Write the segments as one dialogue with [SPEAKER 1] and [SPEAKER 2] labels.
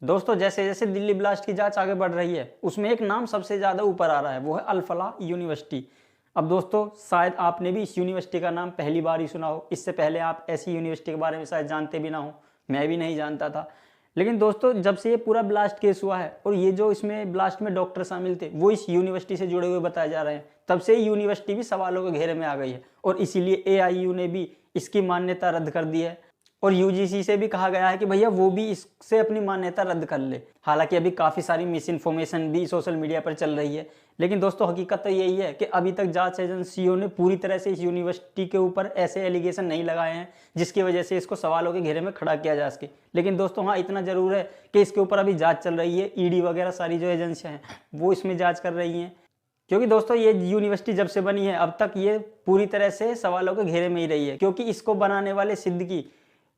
[SPEAKER 1] दोस्तों जैसे जैसे दिल्ली ब्लास्ट की जांच आगे बढ़ रही है उसमें एक नाम सबसे ज़्यादा ऊपर आ रहा है, वो है अल फलाह यूनिवर्सिटी। अब दोस्तों शायद आपने भी इस यूनिवर्सिटी का नाम पहली बार ही सुना हो, इससे पहले आप ऐसी यूनिवर्सिटी के बारे में शायद जानते भी ना हो। मैं भी नहीं जानता था। लेकिन दोस्तों जब से ये पूरा ब्लास्ट केस हुआ है और ये जो इसमें ब्लास्ट में डॉक्टर शामिल थे वो इस यूनिवर्सिटी से जुड़े हुए बताए जा रहे हैं, तब से यूनिवर्सिटी भी सवालों के घेरे में आ गई है और इसीलिए एआईयू ने भी इसकी मान्यता रद्द कर दी है और यूजीसी से भी कहा गया है कि भैया वो भी इससे अपनी मान्यता रद्द कर ले। हालांकि अभी काफ़ी सारी मिस इन्फॉर्मेशन भी सोशल मीडिया पर चल रही है, लेकिन दोस्तों हकीकत तो यही है कि अभी तक जांच एजेंसियों ने पूरी तरह से इस यूनिवर्सिटी के ऊपर ऐसे एलिगेशन नहीं लगाए हैं जिसकी वजह से इसको सवालों के घेरे में खड़ा किया जा सके। लेकिन दोस्तों हाँ, इतना ज़रूर है कि इसके ऊपर अभी जाँच चल रही है, ईडी वगैरह सारी जो एजेंसियाँ हैं वो इसमें जाँच कर रही हैं। क्योंकि दोस्तों ये यूनिवर्सिटी जब से बनी है अब तक ये पूरी तरह से सवालों के घेरे में ही रही है, क्योंकि इसको बनाने वाले सिद्दीकी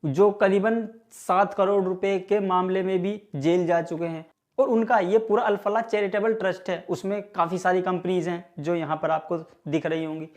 [SPEAKER 1] जो करीबन 7 करोड़ रुपए के मामले में भी जेल जा चुके हैं और उनका ये पूरा अल फलाह चैरिटेबल ट्रस्ट है, उसमें काफ़ी सारी कंपनीज हैं जो यहाँ पर आपको दिख रही होंगी।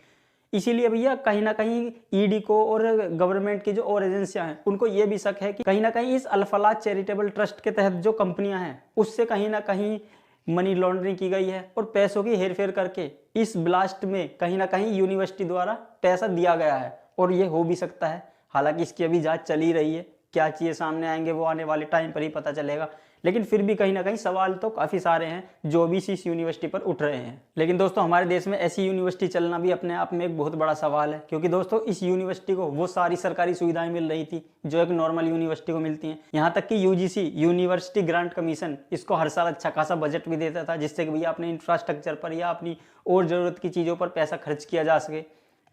[SPEAKER 1] इसीलिए भैया कहीं ना कहीं ईडी को और गवर्नमेंट की जो और एजेंसियां हैं उनको ये भी शक है कि कहीं ना कहीं इस अल फलाह चैरिटेबल ट्रस्ट के तहत जो कंपनियां हैं उससे कहीं ना कहीं मनी लॉन्ड्रिंग की गई है और पैसों की हेरफेर करके इस ब्लास्ट में कहीं ना कहीं यूनिवर्सिटी द्वारा पैसा दिया गया है और ये हो भी सकता है। हालांकि इसकी अभी जांच चल ही रही है, क्या चीज़ें सामने आएंगे वो आने वाले टाइम पर ही पता चलेगा। लेकिन फिर भी कहीं ना कहीं सवाल तो काफ़ी सारे हैं जो भी इस यूनिवर्सिटी पर उठ रहे हैं। लेकिन दोस्तों हमारे देश में ऐसी यूनिवर्सिटी चलना भी अपने आप में एक बहुत बड़ा सवाल है, क्योंकि दोस्तों इस यूनिवर्सिटी को वो सारी सरकारी सुविधाएं मिल रही थी जो एक नॉर्मल यूनिवर्सिटी को मिलती हैं। यहाँ तक कि यूजीसी यूनिवर्सिटी ग्रांट कमीशन इसको हर साल अच्छा खासा बजट भी देता था जिससे कि भैया अपने इंफ्रास्ट्रक्चर पर या अपनी और ज़रूरत की चीज़ों पर पैसा खर्च किया जा सके।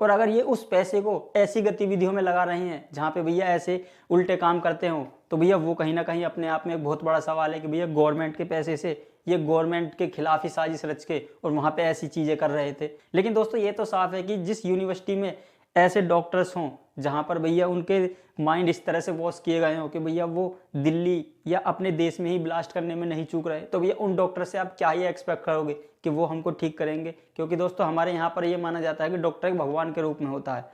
[SPEAKER 1] और अगर ये उस पैसे को ऐसी गतिविधियों में लगा रहे हैं जहाँ पे भैया ऐसे उल्टे काम करते हो तो भैया वो कहीं ना कहीं अपने आप में एक बहुत बड़ा सवाल है कि भैया गवर्नमेंट के पैसे से ये गवर्नमेंट के खिलाफ ही साजिश रच के और वहाँ पे ऐसी चीज़ें कर रहे थे। लेकिन दोस्तों ये तो साफ है कि जिस यूनिवर्सिटी में ऐसे डॉक्टर्स हों जहाँ पर भैया उनके माइंड इस तरह से वॉश किए गए हों कि भैया वो दिल्ली या अपने देश में ही ब्लास्ट करने में नहीं चूक रहे, तो भैया उन डॉक्टर से आप क्या ही एक्सपेक्ट करोगे कि वो हमको ठीक करेंगे। क्योंकि दोस्तों हमारे यहाँ पर ये माना जाता है कि डॉक्टर एक भगवान के रूप में होता है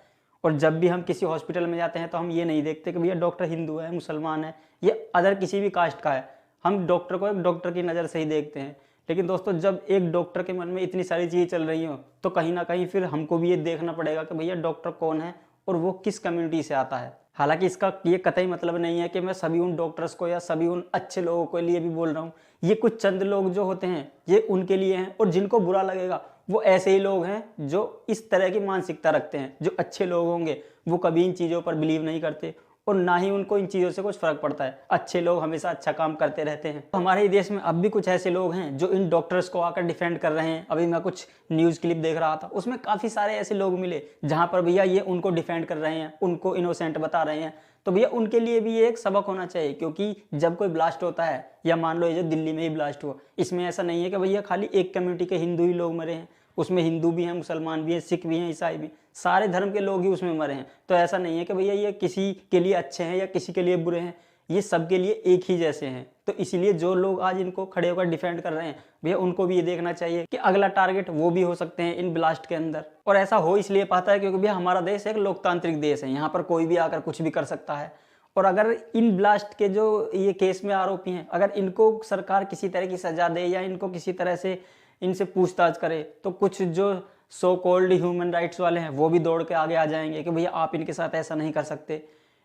[SPEAKER 1] और जब भी हम किसी हॉस्पिटल में जाते हैं तो हम ये नहीं देखते कि भैया डॉक्टर हिंदू है, मुसलमान है या अदर किसी भी कास्ट का है, हम डॉक्टर को एक डॉक्टर की नज़र से ही देखते हैं। लेकिन दोस्तों जब एक डॉक्टर के मन में इतनी सारी चीज़ें चल रही हो तो कहीं ना कहीं फिर हमको भी ये देखना पड़ेगा कि भैया डॉक्टर कौन है और वो किस कम्युनिटी से आता है। हालांकि इसका ये कतई मतलब नहीं है कि मैं सभी उन डॉक्टर्स को या सभी उन अच्छे लोगों के लिए भी बोल रहा हूँ। ये कुछ चंद लोग जो होते हैं ये उनके लिए हैं और जिनको बुरा लगेगा वो ऐसे ही लोग हैं जो इस तरह की मानसिकता रखते हैं। जो अच्छे लोग होंगे वो कभी इन चीज़ों पर बिलीव नहीं करते और ना ही उनको इन चीज़ों से कुछ फ़र्क पड़ता है। अच्छे लोग हमेशा अच्छा काम करते रहते हैं। हमारे देश में अब भी कुछ ऐसे लोग हैं जो इन डॉक्टर्स को आकर डिफेंड कर रहे हैं। अभी मैं कुछ न्यूज़ क्लिप देख रहा था, उसमें काफ़ी सारे ऐसे लोग मिले जहाँ पर भैया ये उनको डिफेंड कर रहे हैं, उनको इनोसेंट बता रहे हैं। तो भैया उनके लिए भी ये एक सबक होना चाहिए, क्योंकि जब कोई ब्लास्ट होता है या मान लो ये जो दिल्ली में ही ब्लास्ट हुआ, इसमें ऐसा नहीं है कि भैया खाली एक कम्युनिटी के हिंदू ही लोग मरे हैं, उसमें हिंदू भी हैं, मुसलमान भी हैं, सिख भी हैं, ईसाई भी, सारे धर्म के लोग ही उसमें मरे हैं। तो ऐसा नहीं है कि भैया ये किसी के लिए अच्छे हैं या किसी के लिए बुरे हैं, ये सबके लिए एक ही जैसे हैं। तो इसलिए जो लोग आज इनको खड़े होकर डिफेंड कर रहे हैं भैया उनको भी ये देखना चाहिए कि अगला टारगेट वो भी हो सकते हैं इन ब्लास्ट के अंदर। और ऐसा हो इसलिए पाता है क्योंकि भैया हमारा देश एक लोकतांत्रिक देश है, यहाँ पर कोई भी आकर कुछ भी कर सकता है। और अगर इन ब्लास्ट के जो ये केस में आरोपी हैं अगर इनको सरकार किसी तरह की सजा दे या इनको किसी तरह से इनसे पूछताछ करे तो कुछ जो सो कॉल्ड ह्यूमन राइट्स वाले हैं वो भी दौड़ के आगे आ जाएंगे कि भैया आप इनके साथ ऐसा नहीं कर सकते।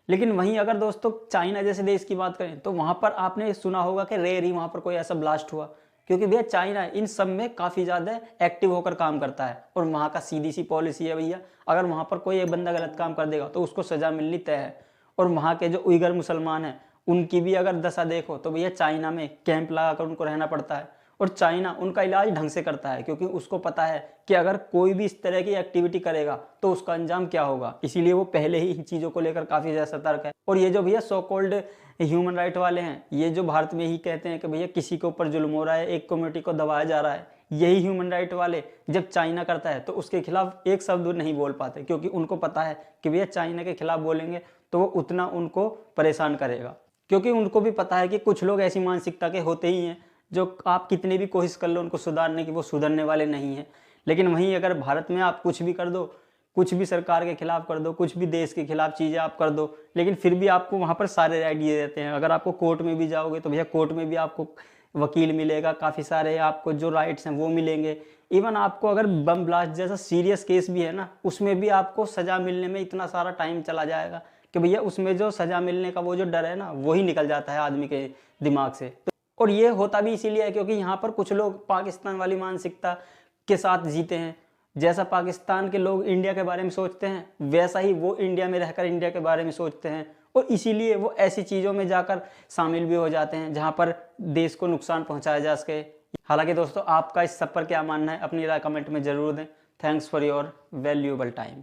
[SPEAKER 1] लेकिन वहीं अगर दोस्तों चाइना जैसे देश की बात करें तो वहाँ पर आपने सुना होगा कि रेयर ही वहाँ पर कोई ऐसा ब्लास्ट हुआ, क्योंकि भैया चाइना इन सब में काफ़ी ज़्यादा एक्टिव होकर काम करता है और वहाँ का सीधी सी पॉलिसी है भैया अगर वहाँ पर कोई एक बंदा गलत काम कर देगा तो उसको सज़ा मिलनी तय है। और वहाँ के जो उइगर मुसलमान हैं उनकी भी अगर दशा देखो तो भैया चाइना में कैंप लगाकर उनको रहना पड़ता है और चाइना उनका इलाज ढंग से करता है, क्योंकि उसको पता है कि अगर कोई भी इस तरह की एक्टिविटी करेगा तो उसका अंजाम क्या होगा। इसीलिए वो पहले ही इन चीज़ों को लेकर काफ़ी ज़्यादा सतर्क है। और ये जो भैया सो कॉल्ड ह्यूमन राइट वाले हैं ये जो भारत में ही कहते हैं कि भैया किसी के ऊपर जुल्म हो रहा है, एक कम्युनिटी को दबाया जा रहा है, यही ह्यूमन राइट वाले जब चाइना करता है तो उसके खिलाफ एक शब्द नहीं बोल पाते, क्योंकि उनको पता है कि भैया चाइना के खिलाफ बोलेंगे तो वो उतना उनको परेशान करेगा। क्योंकि उनको भी पता है कि कुछ लोग ऐसी मानसिकता के होते ही हैं जो आप कितनी भी कोशिश कर लो उनको सुधारने की वो सुधरने वाले नहीं हैं। लेकिन वहीं अगर भारत में आप कुछ भी कर दो, कुछ भी सरकार के खिलाफ कर दो, कुछ भी देश के खिलाफ चीज़ें आप कर दो, लेकिन फिर भी आपको वहाँ पर सारे राइट दिए देते हैं। अगर आपको कोर्ट में भी जाओगे तो भैया कोर्ट में भी आपको वकील मिलेगा, काफ़ी सारे आपको जो राइट्स हैं वो मिलेंगे। इवन आपको अगर बम ब्लास्ट जैसा सीरियस केस भी है ना, उसमें भी आपको सज़ा मिलने में इतना सारा टाइम चला जाएगा कि भैया उसमें जो सज़ा मिलने का वो जो डर है ना, वही निकल जाता है आदमी के दिमाग से। और ये होता भी इसीलिए है क्योंकि यहाँ पर कुछ लोग पाकिस्तान वाली मानसिकता के साथ जीते हैं। जैसा पाकिस्तान के लोग इंडिया के बारे में सोचते हैं, वैसा ही वो इंडिया में रहकर इंडिया के बारे में सोचते हैं, और इसीलिए वो ऐसी चीज़ों में जाकर शामिल भी हो जाते हैं जहाँ पर देश को नुकसान पहुँचाया जा सके। हालांकि दोस्तों, आपका इस सब पर क्या मानना है अपनी राय कमेंट में ज़रूर दें। Thanks for your valuable time.